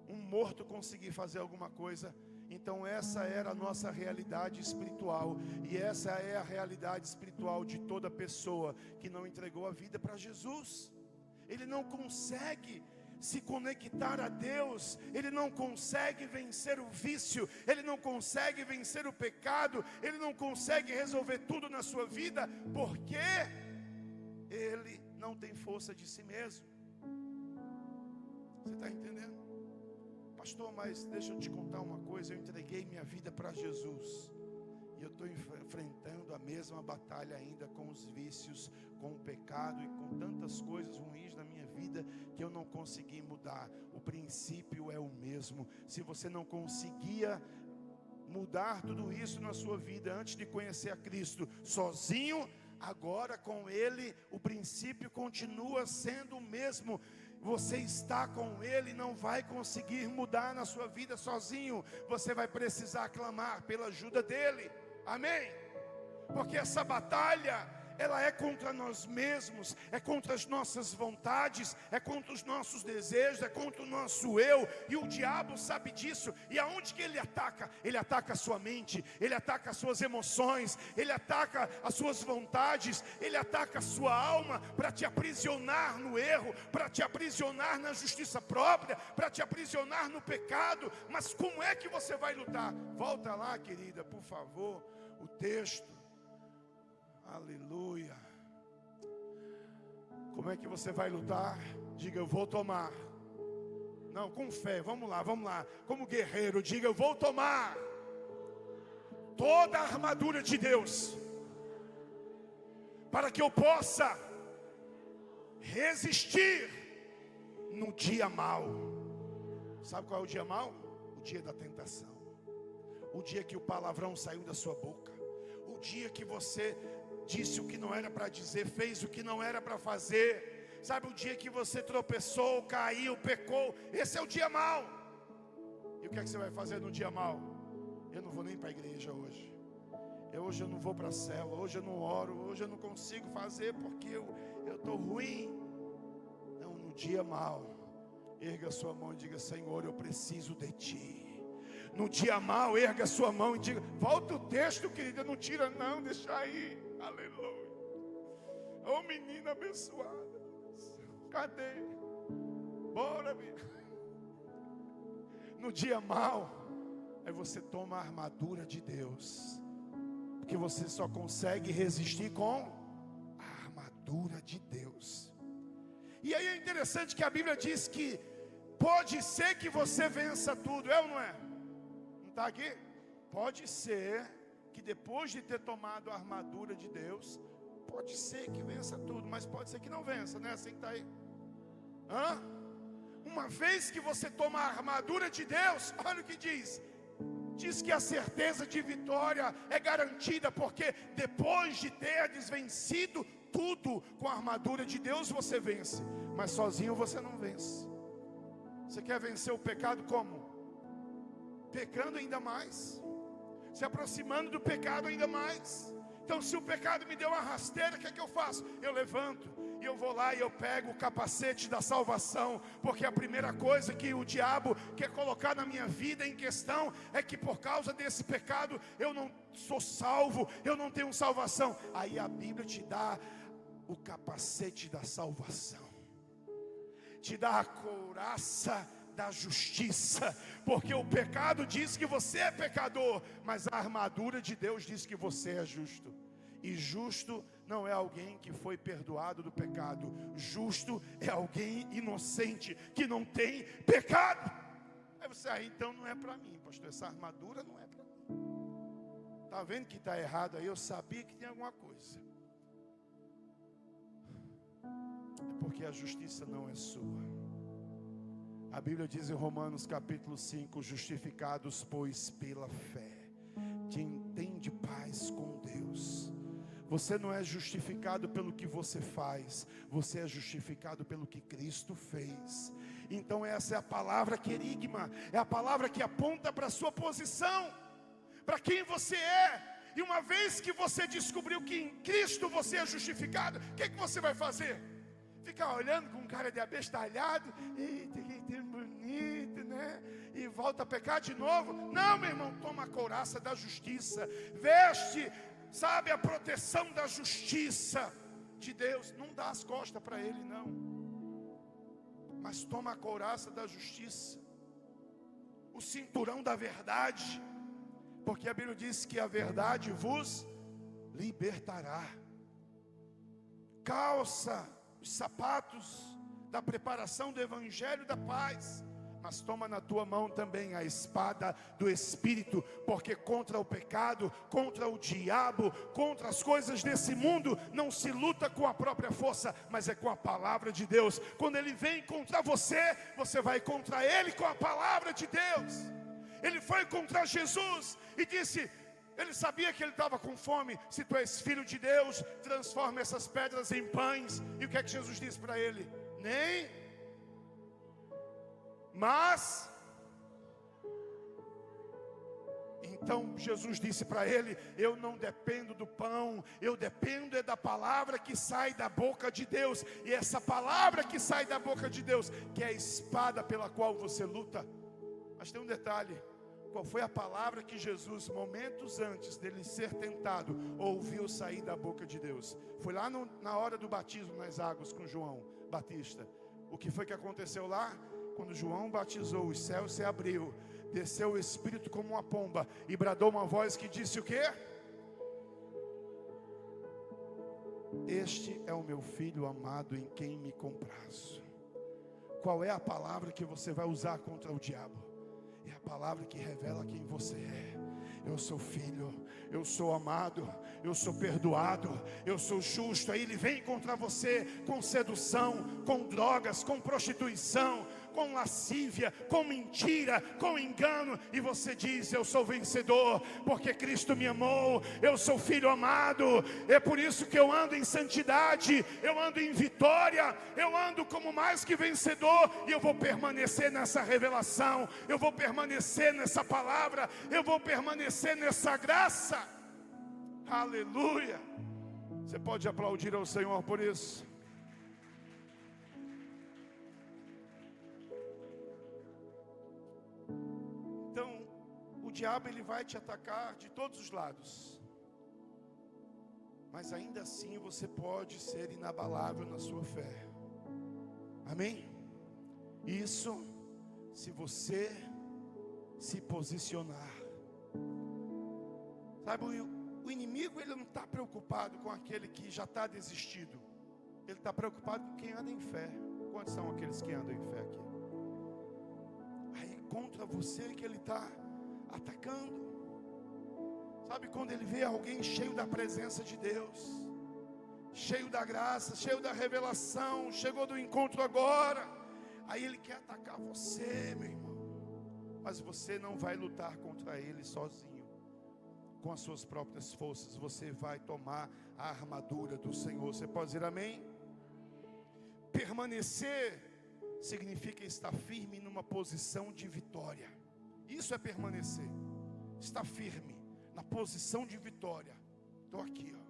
Um morto conseguir fazer alguma coisa? Então essa era a nossa realidade espiritual, e essa é a realidade espiritual de toda pessoa que não entregou a vida para Jesus. Ele não consegue se conectar a Deus, ele não consegue vencer o vício, ele não consegue vencer o pecado, ele não consegue resolver tudo na sua vida, porque ele não tem força de si mesmo. Você está entendendo? Pastor, mas deixa eu te contar uma coisa, eu entreguei minha vida para Jesus, e eu estou enfrentando a mesma batalha ainda com os vícios, com o pecado e com tantas coisas ruins na minha vida que eu não consegui mudar. O princípio é o mesmo. Se você não conseguia mudar tudo isso na sua vida antes de conhecer a Cristo sozinho, agora com Ele o princípio continua sendo o mesmo. Você está com Ele, não vai conseguir mudar na sua vida sozinho. Você vai precisar clamar pela ajuda dEle. Amém? Porque essa batalha, ela é contra nós mesmos, é contra as nossas vontades, é contra os nossos desejos, é contra o nosso eu. E o diabo sabe disso. E aonde que ele ataca? Ele ataca a sua mente, ele ataca as suas emoções, ele ataca as suas vontades, ele ataca a sua alma para te aprisionar no erro, para te aprisionar na justiça própria, para te aprisionar no pecado. Mas como é que você vai lutar? Volta lá, querida, por favor, o texto. Aleluia. Como é que você vai lutar? Diga, eu vou tomar. Não, com fé, vamos lá. Como guerreiro, diga, eu vou tomar toda a armadura de Deus, para que eu possa resistir no dia mau. Sabe qual é o dia mau? O dia da tentação. O dia que o palavrão saiu da sua boca. O dia que você disse o que não era para dizer, fez o que não era para fazer. Sabe, o dia que você tropeçou, caiu, pecou. Esse é o dia mau. E o que é que você vai fazer no dia mau? Eu não vou nem para a igreja hoje. Hoje eu não vou para a célula. Hoje eu não oro. Hoje eu não consigo fazer porque eu estou ruim. Não, no dia mau, erga a sua mão e diga, Senhor, eu preciso de Ti. No dia mau, erga a sua mão e diga, volta o texto, querida, não tira não, deixa aí. Aleluia. Oh, menina abençoada. Cadê? Bora, minha. No dia mau, aí você toma a armadura de Deus, porque você só consegue resistir com a armadura de Deus. E aí é interessante que a Bíblia diz que pode ser que você vença tudo, é ou não é? Não está aqui? Pode ser que depois de ter tomado a armadura de Deus, pode ser que vença tudo, mas pode ser que não vença, né? Assim que está aí. Uma vez que você toma a armadura de Deus, olha o que diz. Diz que a certeza de vitória é garantida, porque depois de ter vencido tudo com a armadura de Deus, você vence. Mas sozinho você não vence. Você quer vencer o pecado como? Pecando ainda mais, se aproximando do pecado ainda mais. Então, se o pecado me deu uma rasteira, o que é que eu faço? Eu levanto e eu vou lá e eu pego o capacete da salvação, porque a primeira coisa que o diabo quer colocar na minha vida em questão é que por causa desse pecado eu não sou salvo, eu não tenho salvação. Aí a Bíblia te dá o capacete da salvação, te dá a couraça da justiça, porque o pecado diz que você é pecador, mas a armadura de Deus diz que você é justo. E justo não é alguém que foi perdoado do pecado, justo é alguém inocente, que não tem pecado. Aí você, então não é para mim, pastor, essa armadura não é para mim. Está vendo que está errado aí? Eu sabia que tem alguma coisa. É porque a justiça não é sua. A Bíblia diz em Romanos capítulo 5, justificados pois pela fé, tem de paz com Deus. Você não é justificado pelo que você faz, você é justificado pelo que Cristo fez. Então essa é a palavra querigma, é a palavra que aponta para a sua posição, para quem você é. E uma vez que você descobriu que em Cristo você é justificado, o que é que você vai fazer? Ficar olhando com cara de abestalhado, eita, que tem bonito, né? E volta a pecar de novo. Não, meu irmão, toma a couraça da justiça, veste, sabe, a proteção da justiça de Deus. Não dá as costas para Ele, não. mas toma a couraça da justiça, o cinturão da verdade, porque a Bíblia diz que a verdade vos libertará. Calça os sapatos da preparação do Evangelho da paz, mas toma na tua mão também a espada do Espírito, porque contra o pecado, contra o diabo, contra as coisas desse mundo, não se luta com a própria força, mas é com a palavra de Deus. Quando ele vem contra você, você vai contra ele com a palavra de Deus. Ele foi contra Jesus e disse, ele sabia que ele estava com fome: se tu és filho de Deus, transforma essas pedras em pães. E o que é que Jesus disse para ele? Mas então Jesus disse para ele: eu não dependo do pão, eu dependo é da palavra que sai da boca de Deus. E essa palavra que sai da boca de Deus, que é a espada pela qual você luta. Mas tem um detalhe: qual foi a palavra que Jesus, momentos antes dele ser tentado, ouviu sair da boca de Deus? Foi lá na hora do batismo nas águas com João Batista. O que foi que aconteceu lá? Quando João batizou, os céus se abriu, desceu o Espírito como uma pomba e bradou uma voz que disse o quê? Este é o meu filho amado, em quem me comprazo. Qual é a palavra que você vai usar contra o diabo? É a palavra que revela quem você é. Eu sou filho, eu sou amado, eu sou perdoado, eu sou justo. Aí ele vem contra você com sedução, com drogas, com prostituição, com lascívia, com mentira, com engano, e você diz: eu sou vencedor, porque Cristo me amou, eu sou filho amado. É por isso que eu ando em santidade, eu ando em vitória, eu ando como mais que vencedor, e eu vou permanecer nessa revelação, eu vou permanecer nessa palavra, eu vou permanecer nessa graça. Aleluia. Você pode aplaudir ao Senhor por isso? Então, o diabo ele vai te atacar de todos os lados, mas ainda assim você pode ser inabalável na sua fé. Amém? Isso se você se posicionar. Sabe, o inimigo ele não está preocupado com aquele que já está desistido. Ele está preocupado com quem anda em fé. Quantos são aqueles que andam em fé aqui? Aí contra você que ele está atacando. Sabe, quando ele vê alguém cheio da presença de Deus, cheio da graça, cheio da revelação, chegou do encontro agora, aí ele quer atacar você, meu irmão. Mas você não vai lutar contra ele sozinho, com as suas próprias forças. Você vai tomar a armadura do Senhor. Você pode dizer amém? Permanecer significa estar firme numa posição de vitória. Isso é permanecer. Estar firme na posição de vitória. Estou aqui, ó.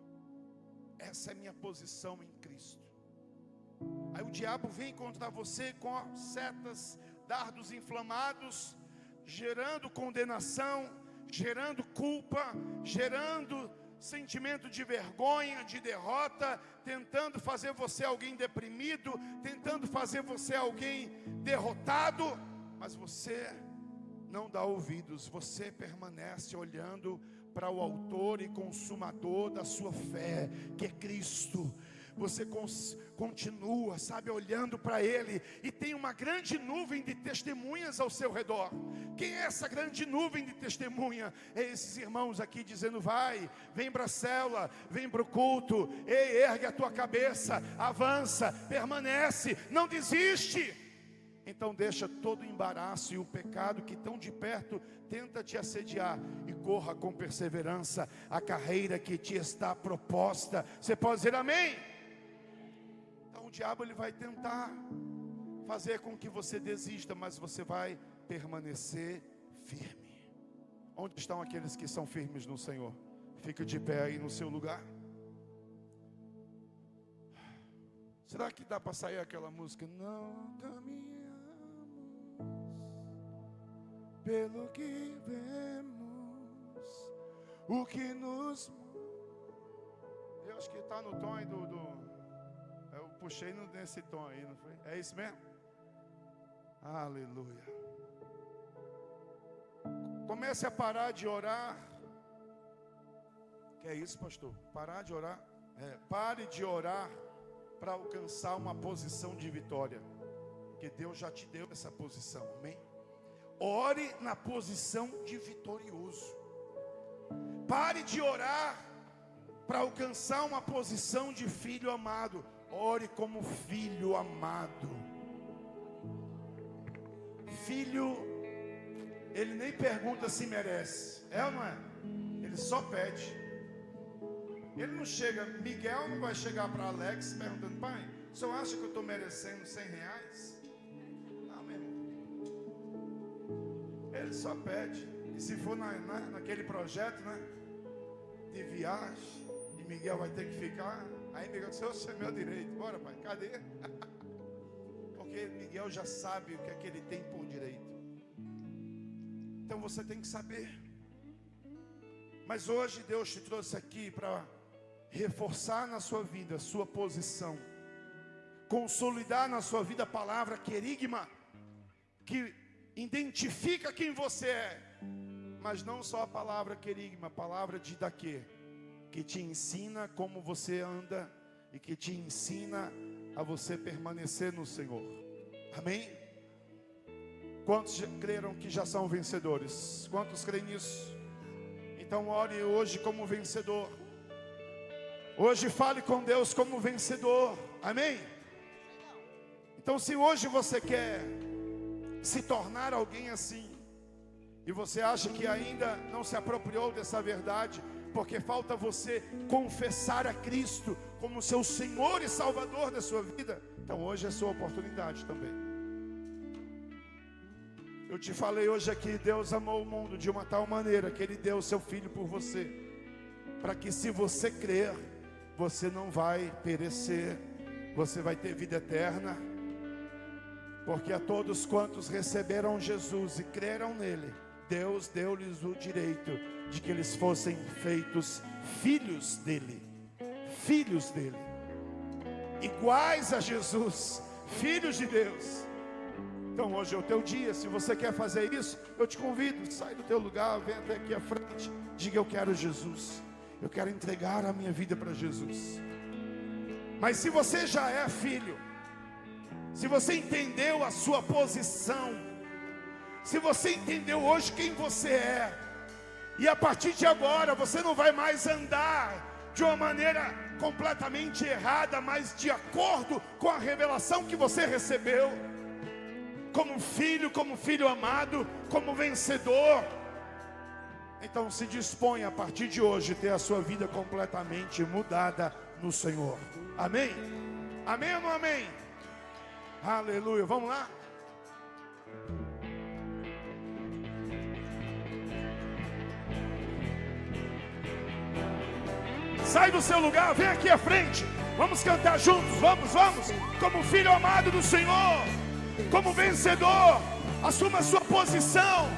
Essa é minha posição em Cristo. Aí o diabo vem contra você com setas, dardos inflamados, gerando condenação, gerando culpa, gerando sentimento de vergonha, de derrota, tentando fazer você alguém deprimido, tentando fazer você alguém derrotado. Mas você não dá ouvidos, você permanece olhando para o autor e consumador da sua fé, que é Cristo. Você continua, sabe, olhando para Ele, e tem uma grande nuvem de testemunhas ao seu redor. Quem é essa grande nuvem de testemunha? É esses irmãos aqui dizendo: vai, vem para a célula, vem para o culto, ei, ergue a tua cabeça, avança, permanece, não desiste. Então deixa todo o embaraço e o pecado que tão de perto tenta te assediar, e corra com perseverança a carreira que te está proposta. Você pode dizer amém? O diabo ele vai tentar fazer com que você desista, mas você vai permanecer firme. Onde estão aqueles que são firmes no Senhor? Fica de pé aí no seu lugar. Será que dá para sair aquela música? Não caminhamos pelo que vemos, o que nos... Eu acho que está no tom aí do... Eu puxei nesse tom aí, não foi? É isso mesmo? Aleluia. Comece a parar de orar. Que é isso, pastor? Parar de orar? Pare de orar para alcançar uma posição de vitória, porque Deus já te deu essa posição, amém? Ore na posição de vitorioso. Pare de orar para alcançar uma posição de filho amado. Ore como filho amado. Filho, ele nem pergunta se merece, é ou não é? Ele só pede. Ele não chega, Miguel não vai chegar para Alex perguntando: pai, o senhor acha que eu estou merecendo R$100? Não, meu irmão. Ele só pede. E se for naquele projeto, né, de viagem, e Miguel vai ter que ficar, aí Miguel diz: você é meu direito, bora pai, cadê? Porque Miguel já sabe o que é que ele tem por direito. Então você tem que saber. Mas hoje Deus te trouxe aqui para reforçar na sua vida a sua posição, consolidar na sua vida a palavra querigma, que identifica quem você é. Mas não só a palavra querigma, a palavra didaquê, que te ensina como você anda e que te ensina a você permanecer no Senhor. Amém? Quantos creram que já são vencedores? Quantos creem nisso? Então ore hoje como vencedor. Hoje fale com Deus como vencedor. Amém? Então se hoje você quer se tornar alguém assim, e você acha que ainda não se apropriou dessa verdade, porque falta você confessar a Cristo como seu Senhor e Salvador da sua vida, então hoje é a sua oportunidade também. Eu te falei hoje aqui, Deus amou o mundo de uma tal maneira que Ele deu o seu Filho por você, para que se você crer, você não vai perecer, você vai ter vida eterna. Porque a todos quantos receberam Jesus e creram nele, Deus deu-lhes o direito de que eles fossem feitos filhos dele. Filhos dele, iguais a Jesus, filhos de Deus. Então hoje é o teu dia. Se você quer fazer isso, eu te convido, sai do teu lugar, vem até aqui à frente, diga: eu quero Jesus, eu quero entregar a minha vida para Jesus. Mas se você já é filho, se você entendeu a sua posição, se você entendeu hoje quem você é, e a partir de agora você não vai mais andar de uma maneira completamente errada, mas de acordo com a revelação que você recebeu, como filho amado, como vencedor, então se dispõe a partir de hoje ter a sua vida completamente mudada no Senhor. Amém? Amém ou não amém? Aleluia, vamos lá? Sai do seu lugar, vem aqui à frente. Vamos cantar juntos, vamos. Como filho amado do Senhor, como vencedor, assuma a sua posição.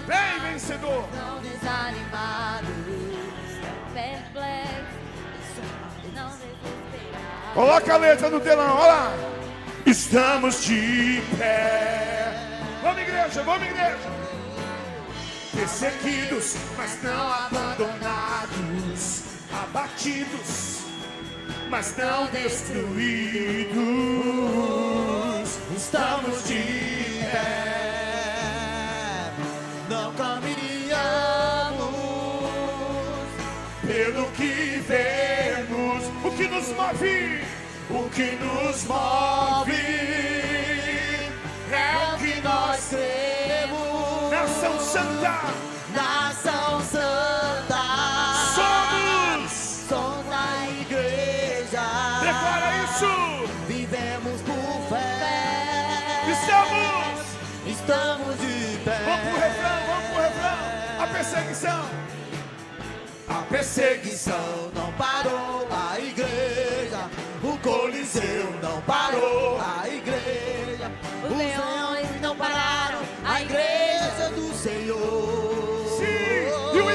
Vem, vencedor. Não desanimados, perplexos, não desesperados. Coloca a letra no telão, olha lá. Estamos de pé. Vamos igreja. Perseguidos, mas não abandonados. Abatidos, mas não destruídos. Estamos de pé. Não caminhamos pelo que vemos. O que nos move é o que nós cremos. Nação Santa, somos a igreja. declara isso. Vivemos por fé. Estamos de pé. Vamos pro refrão. A perseguição Não parou a igreja. O Coliseu não parou a igreja. Os leões não pararam A igreja do Senhor. Sim, e O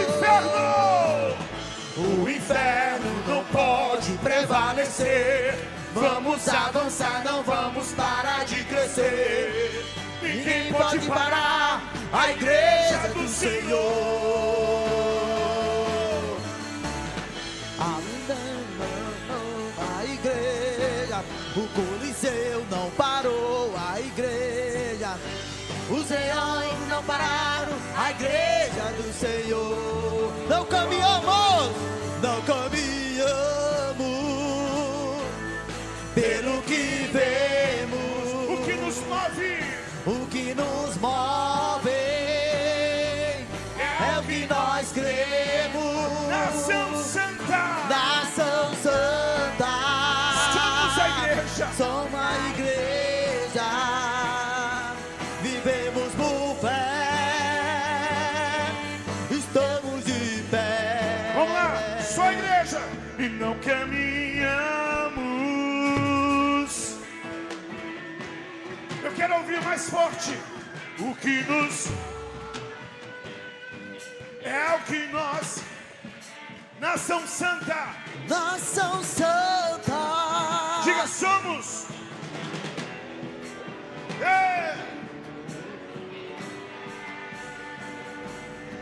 inferno não pode prevalecer. Vamos avançar, não vamos parar de crescer. ninguém pode parar a igreja do Senhor. A igreja, o Coliseu não parou, a igreja, os leões não pararam, a igreja do Senhor. Não caminhamos, não caminhamos pelo que vemos. O que nos move O que nos move é o que nós cremos. nação santa. Nação Santa. Somos a igreja. Somos a igreja. Vivemos por fé. Estamos de pé. Vamos lá, só a igreja. E não caminhamos. Eu quero ouvir mais forte. O que nos é o que nós, nação santa, Nação Santa. diga somos. É.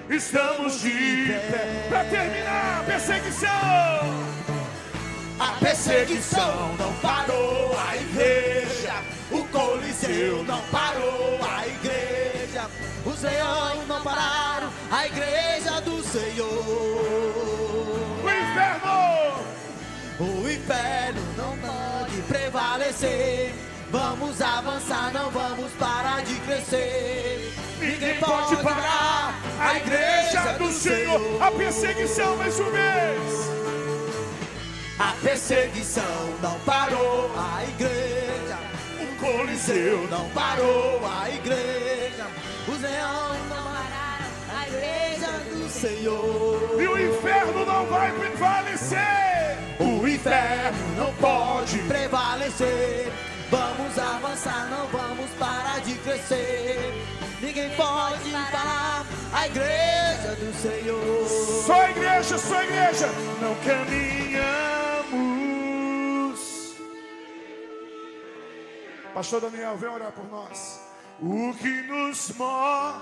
Estamos de pé. Para terminar, perseguição. A perseguição não parou, a igreja. O Coliseu não parou, a igreja. Os leões não pararam, a igreja do Senhor. O inferno. O inferno não pode prevalecer. Vamos avançar, não vamos parar de crescer. Ninguém pode parar a igreja do Senhor. A perseguição mais uma vez. A perseguição não parou, a igreja. O Coliseu Não parou, a igreja. Os leões não pararam, a igreja do Senhor. e o inferno não vai prevalecer. O inferno não pode prevalecer. Vamos avançar, não vamos parar de crescer. Ninguém pode parar a igreja do Senhor. Só a igreja, só a igreja. Não caminhamos. Pastor Daniel, vem orar por nós. O que nos move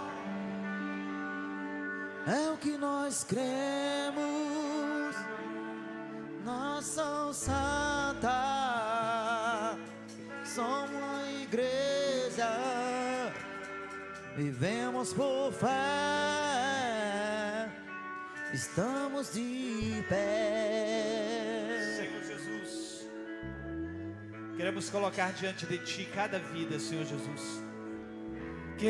É o que nós cremos. Nação Santa. Somos a igreja. Vivemos por fé. Estamos de pé. Senhor Jesus, queremos colocar diante de Ti cada vida, Senhor Jesus, que